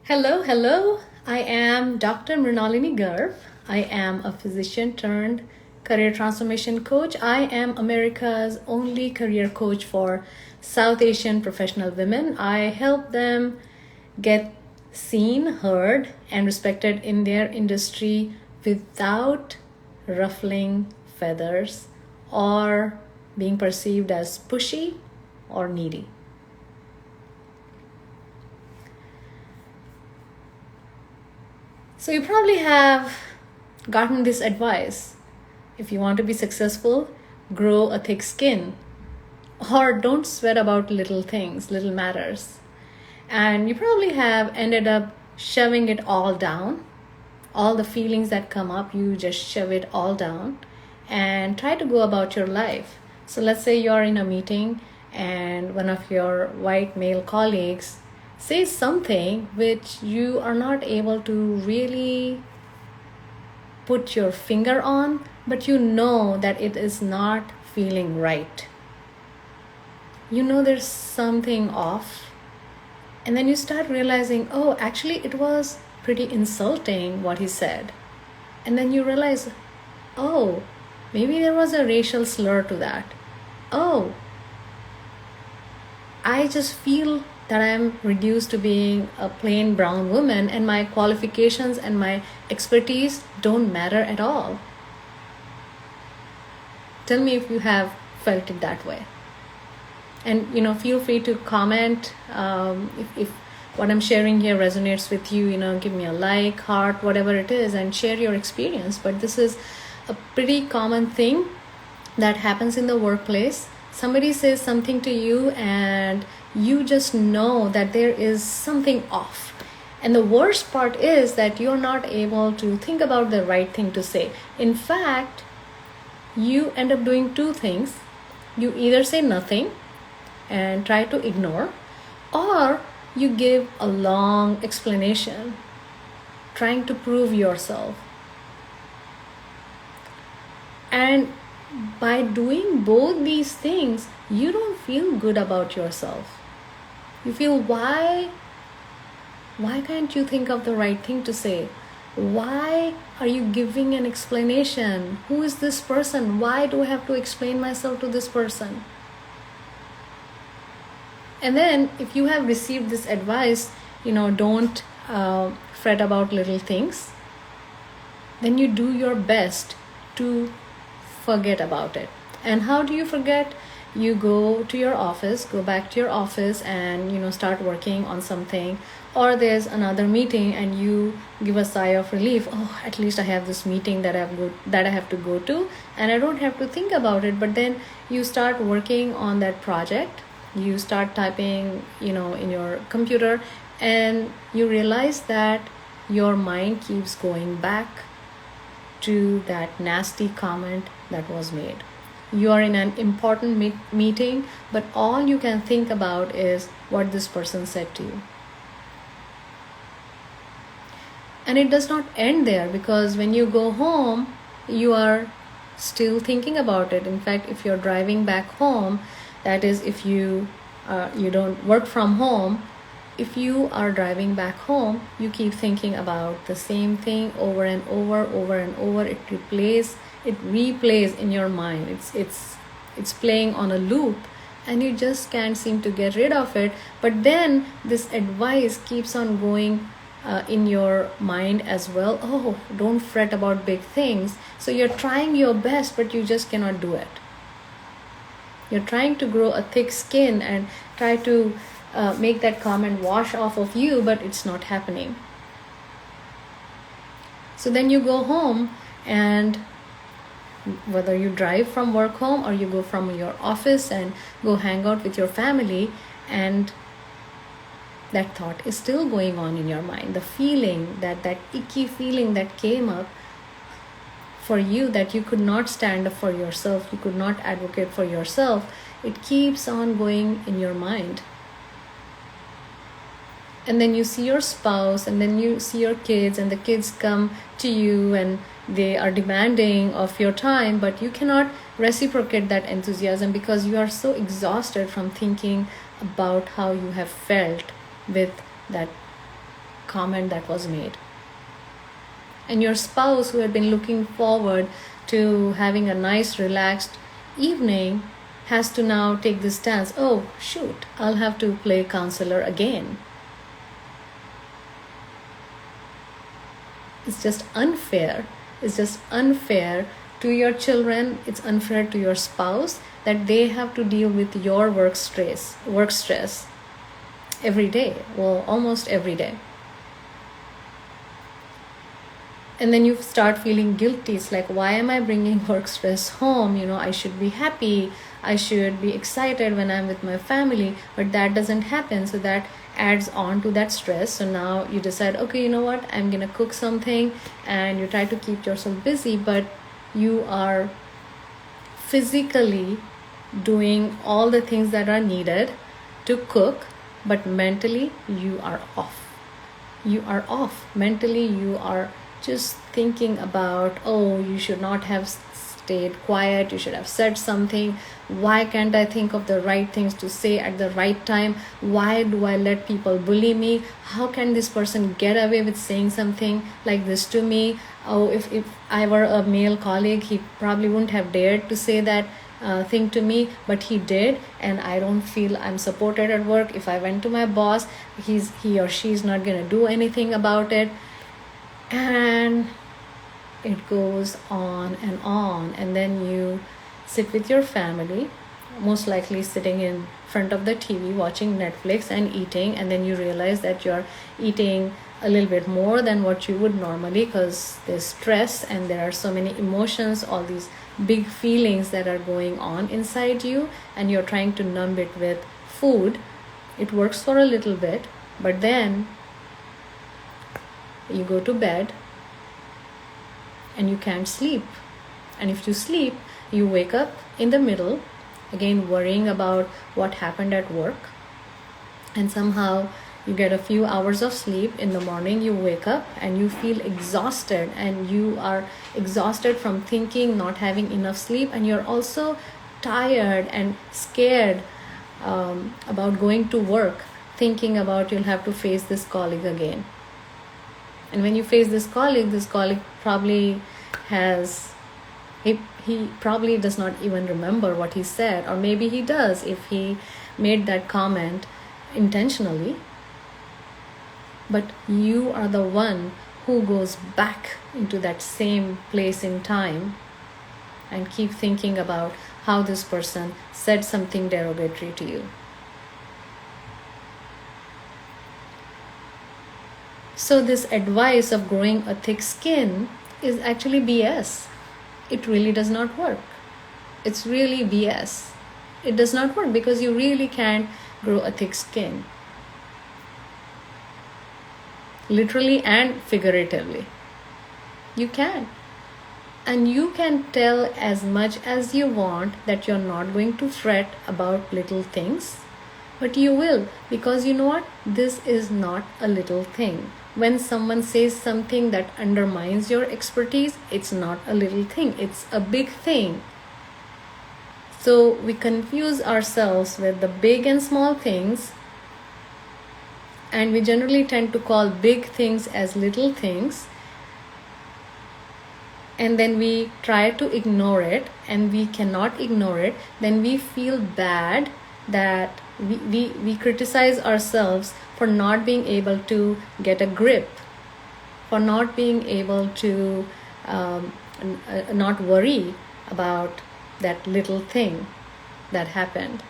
Hello, hello. I am Dr. Mrinalini Garg. I am a physician turned career transformation coach. I am America's only career coach for South Asian professional women. I help them get seen, heard, and respected in their industry without ruffling feathers or being perceived as pushy or needy. So you probably have gotten this advice. If you want to be successful, grow a thick skin. Or don't sweat about little things, little matters. And you probably have ended up shoving it all down. All the feelings that come up, you just shove it all down and try to go about your life. So let's say you're in a meeting and one of your white male colleagues say something which you are not able to really put your finger on, but you know that it is not feeling right. You know there's something off. And then you start realizing, oh, actually it was pretty insulting what he said. And then you realize, oh, maybe there was a racial slur to that. Oh, I just feel that I'm reduced to being a plain brown woman and my qualifications and my expertise don't matter at all. Tell me if you have felt it that way. And feel free to comment if what I'm sharing here resonates with you. Give me a like, heart, whatever it is, and share your experience. But this is a pretty common thing that happens in the workplace. Somebody says something to you and you just know that there is something off. And the worst part is that you're not able to think about the right thing to say. In fact, you end up doing two things. You either say nothing and try to ignore, or you give a long explanation trying to prove yourself. And by doing both these things, you don't feel good about yourself. You feel, why can't you think of the right thing to say? Why are you giving an explanation? Who is this person? Why do I have to explain myself to this person? And then if you have received this advice, don't fret about little things, then you do your best to forget about it. And how do you forget? You go back to your office and start working on something. Or there's another meeting and you give a sigh of relief. Oh, at least I have this meeting that I have to go to and I don't have to think about it. But then you start working on that project. You start typing in your computer and you realize that your mind keeps going back to that nasty comment that was made. You are in an important meeting, but all you can think about is what this person said to you. And it does not end there, because when you go home, you are still thinking about it. In fact, if you're driving back home, that is, if you don't work from home, if you are driving back home, you keep thinking about the same thing over and over. It replays in your mind. It's playing on a loop, and you just can't seem to get rid of it. But then this advice keeps on going in your mind as well. Oh, don't fret about big things. So you're trying your best, but you just cannot do it. You're trying to grow a thick skin and try to make that comment wash off of you, but it's not happening. So then you go home, and whether you drive from work home or you go from your office and go hang out with your family, and that thought is still going on in your mind. The feeling, that icky feeling that came up for you, that you could not stand up for yourself, you could not advocate for yourself, it keeps on going in your mind. And then you see your spouse, and then you see your kids, and the kids come to you and they are demanding of your time, but you cannot reciprocate that enthusiasm because you are so exhausted from thinking about how you have felt with that comment that was made. And your spouse, who had been looking forward to having a nice, relaxed evening, has to now take this stance. Oh, shoot, I'll have to play counselor again. It's just unfair. It's just unfair to your children. It's unfair to your spouse that they have to deal with your work stress every day. Well, almost every day. And then you start feeling guilty. It's like, why am I bringing work stress home? I should be happy. I should be excited when I'm with my family. But that doesn't happen. So that adds on to that stress. So now you decide, okay, you know what? I'm going to cook something. And you try to keep yourself busy. But you are physically doing all the things that are needed to cook. But mentally, you are off. You are off. Mentally, you are just thinking about, oh, you should not have stayed quiet, you should have said something. Why can't I think of the right things to say at the right time? Why do I let people bully me? How can this person get away with saying something like this to me? Oh, if I were a male colleague, he probably wouldn't have dared to say that thing to me, but he did, and I don't feel I'm supported at work. If I went to my boss, he or she is not going to do anything about it. And it goes on, and then you sit with your family, most likely sitting in front of the TV watching Netflix and eating, and then you realize that you're eating a little bit more than what you would normally because there's stress and there are so many emotions, all these big feelings that are going on inside you, and you're trying to numb it with food. It works for a little bit, but then you go to bed and you can't sleep. And if you sleep, you wake up in the middle, again worrying about what happened at work. And somehow you get a few hours of sleep. In the morning, you wake up and you feel exhausted. And you are exhausted from thinking, not having enough sleep. And you're also tired and scared about going to work, thinking about you'll have to face this colleague again. And when you face this colleague probably he probably does not even remember what he said, or maybe he does if he made that comment intentionally. But you are the one who goes back into that same place in time and keep thinking about how this person said something derogatory to you. So this advice of growing a thick skin is actually BS. It really does not work. It's really BS. It does not work because you really can't grow a thick skin. Literally and figuratively. You can. And you can tell as much as you want that you're not going to fret about little things. But you will, because you know what? This is not a little thing. When someone says something that undermines your expertise, it's not a little thing, it's a big thing. So we confuse ourselves with the big and small things, and we generally tend to call big things as little things, and then we try to ignore it, and we cannot ignore it. Then we feel bad that we criticize ourselves for not being able to get a grip, for not being able to not worry about that little thing that happened.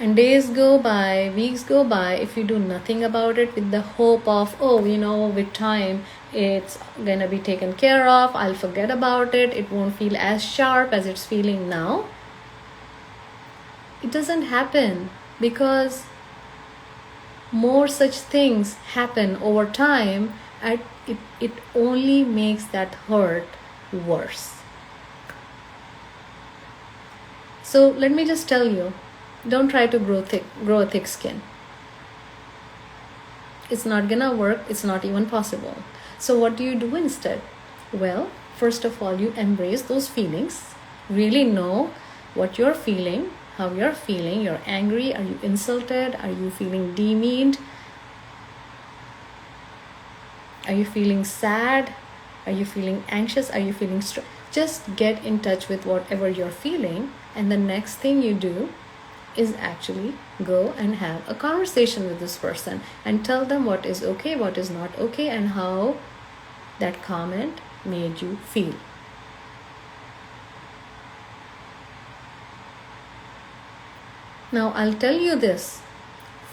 And days go by, weeks go by, if you do nothing about it with the hope of, with time it's gonna be taken care of, I'll forget about it, it won't feel as sharp as it's feeling now. It doesn't happen, because more such things happen over time, and it only makes that hurt worse. So let me just tell you, don't try to grow a thick skin. It's not gonna work. It's not even possible. So what do you do instead? Well, first of all, you embrace those feelings. Really know what you're feeling. how you're feeling. You're angry. Are you insulted? Are you feeling demeaned? Are you feeling sad? Are you feeling anxious? Are you feeling stressed? Just get in touch with whatever you're feeling, and the next thing you do is actually go and have a conversation with this person and tell them what is okay, what is not okay, and how that comment made you feel. Now, I'll tell you this,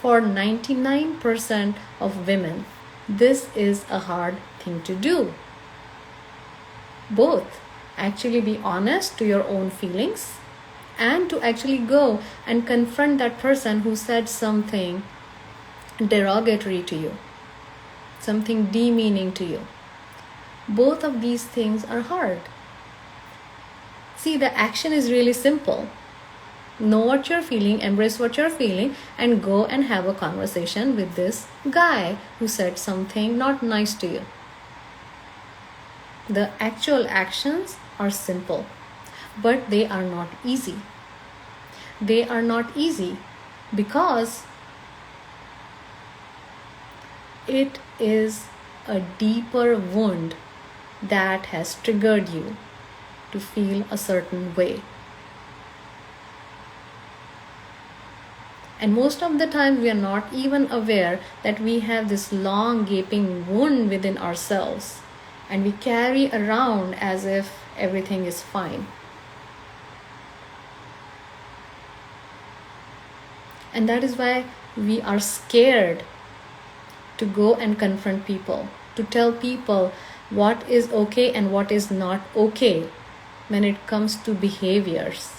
for 99% of women, this is a hard thing to do. Both actually be honest to your own feelings and to actually go and confront that person who said something derogatory to you, something demeaning to you. Both of these things are hard. See, the action is really simple. Know what you're feeling, embrace what you're feeling, and go and have a conversation with this guy who said something not nice to you. The actual actions are simple, but they are not easy. They are not easy because it is a deeper wound that has triggered you to feel a certain way. And most of the time, we are not even aware that we have this long gaping wound within ourselves, and we carry around as if everything is fine. And that is why we are scared to go and confront people, to tell people what is okay and what is not okay when it comes to behaviors.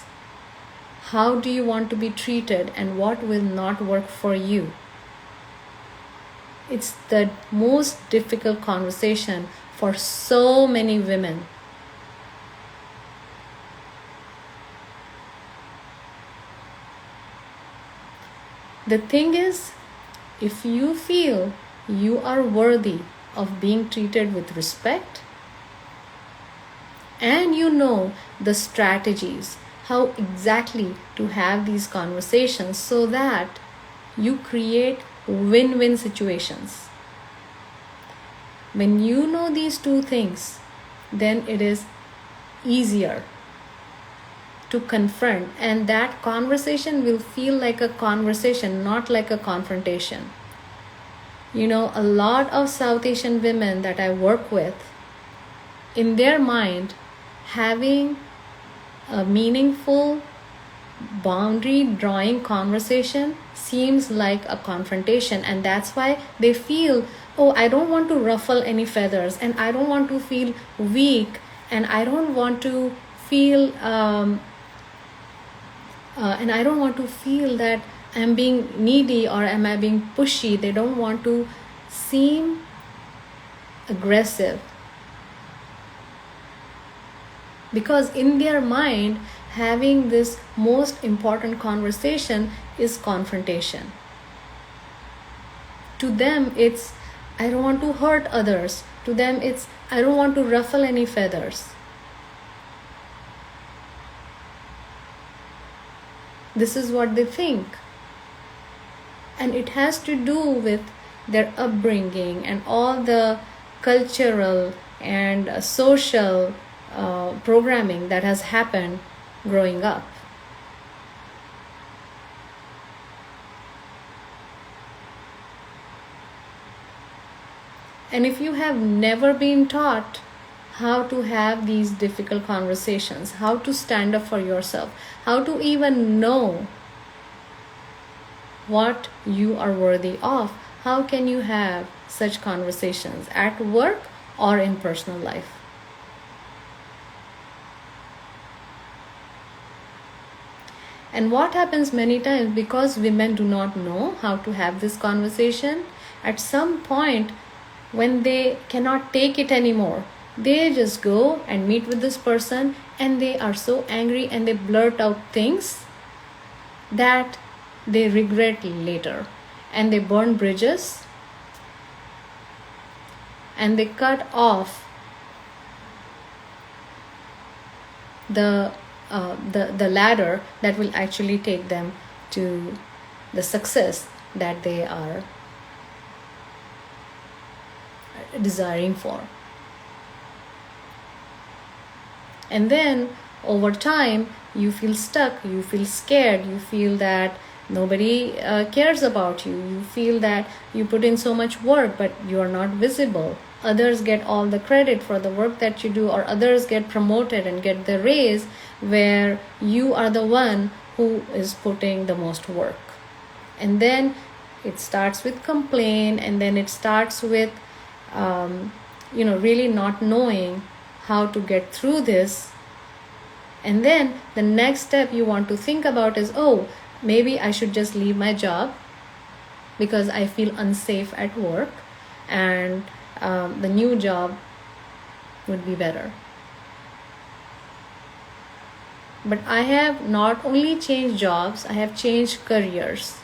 How do you want to be treated and what will not work for you? It's the most difficult conversation for so many women. The thing is, if you feel you are worthy of being treated with respect, and you know the strategies, how exactly to have these conversations so that you create win-win situations. When you know these two things, then it is easier to confront, and that conversation will feel like a conversation, not like a confrontation. You know, a lot of South Asian women that I work with, in their mind, having a meaningful boundary drawing conversation seems like a confrontation, and that's why they feel, oh, I don't want to ruffle any feathers, and I don't want to feel weak, and I don't want to feel that I'm being needy or am I being pushy. They don't want to seem aggressive, because in their mind, having this most important conversation is confrontation. To them, it's, I don't want to hurt others. To them, it's, I don't want to ruffle any feathers. This is what they think. And it has to do with their upbringing and all the cultural and social programming that has happened growing up. And if you have never been taught how to have these difficult conversations, how to stand up for yourself, how to even know what you are worthy of, how can you have such conversations at work or in personal life? And what happens many times, because women do not know how to have this conversation, at some point when they cannot take it anymore, they just go and meet with this person, and they are so angry and they blurt out things that they regret later, and they burn bridges, and they cut off the the ladder that will actually take them to the success that they are desiring for. And then over time, you feel stuck, you feel scared, you feel that nobody cares about you, you feel that you put in so much work but you are not visible. Others get all the credit for the work that you do, or others get promoted and get the raise, where you are the one who is putting the most work. And then it starts with complaint, and then it starts with really not knowing how to get through this. And then the next step you want to think about is, oh, maybe I should just leave my job because I feel unsafe at work, and the new job would be better. But I have not only changed jobs, I have changed careers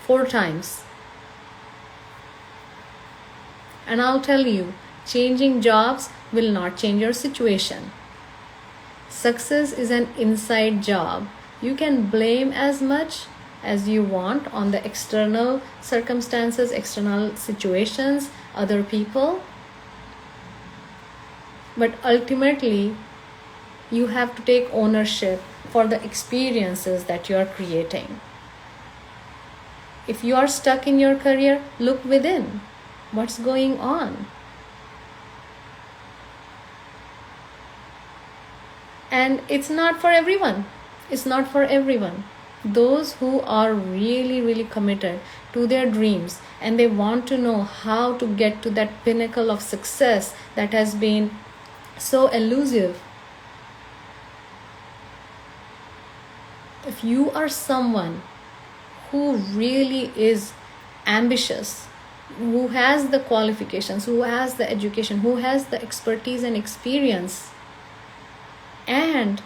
4 times. And I'll tell you, changing jobs will not change your situation. Success is an inside job. You can blame as much as you want on the external circumstances, external situations, other people. But ultimately, you have to take ownership for the experiences that you are creating. If you are stuck in your career, look within. What's going on? And it's not for everyone. It's not for everyone. Those who are really, really committed to their dreams and they want to know how to get to that pinnacle of success that has been so elusive. If you are someone who really is ambitious, who has the qualifications, who has the education, who has the expertise and experience, and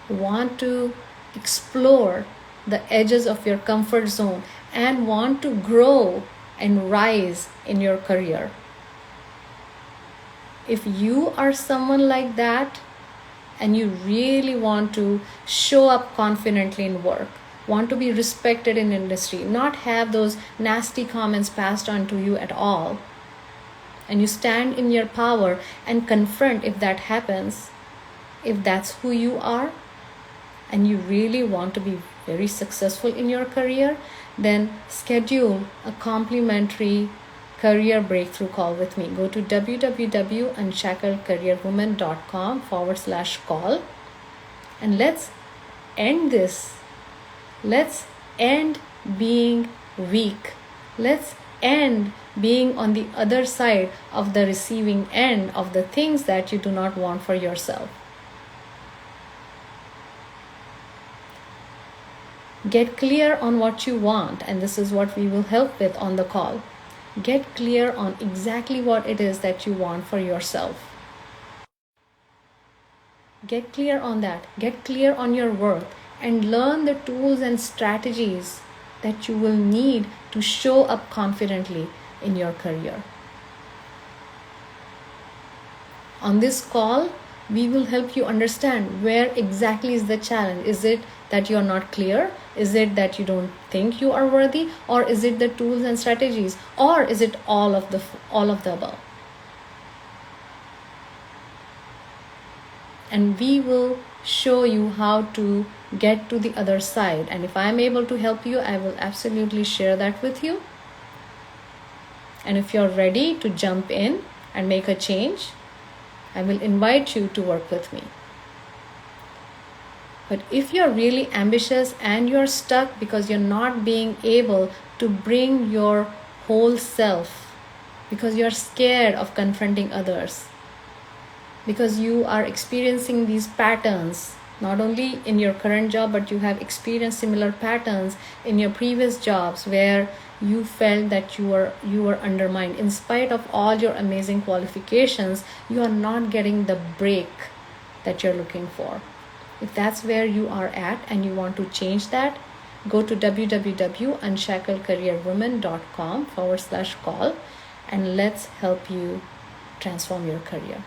want to explore the edges of your comfort zone and want to grow and rise in your career. If you are someone like that and you really want to show up confidently in work, want to be respected in industry, not have those nasty comments passed on to you at all, and you stand in your power and confront if that happens, if that's who you are, and you really want to be very successful in your career, then schedule a complimentary career breakthrough call with me. Go to www.unshackledcareerwoman.com/call and let's end this. Let's end being weak. Let's end being on the other side of the receiving end of the things that you do not want for yourself. Get clear on what you want, and this is what we will help with on the call. Get clear on exactly what it is that you want for yourself. Get clear on that. Get clear on your worth and learn the tools and strategies that you will need to show up confidently in your career. On this call, we will help you understand where exactly is the challenge. Is it that you are not clear? Is it that you don't think you are worthy? Or is it the tools and strategies? Or is it all of the above? And we will show you how to get to the other side. And if I am able to help you, I will absolutely share that with you. And if you're ready to jump in and make a change, I will invite you to work with me. But if you're really ambitious and you're stuck because you're not being able to bring your whole self, because you're scared of confronting others, because you are experiencing these patterns, not only in your current job, but you have experienced similar patterns in your previous jobs where you felt that you were undermined. In spite of all your amazing qualifications, you are not getting the break that you're looking for. If that's where you are at and you want to change that, go to www.unshackledcareerwoman.com/call and let's help you transform your career.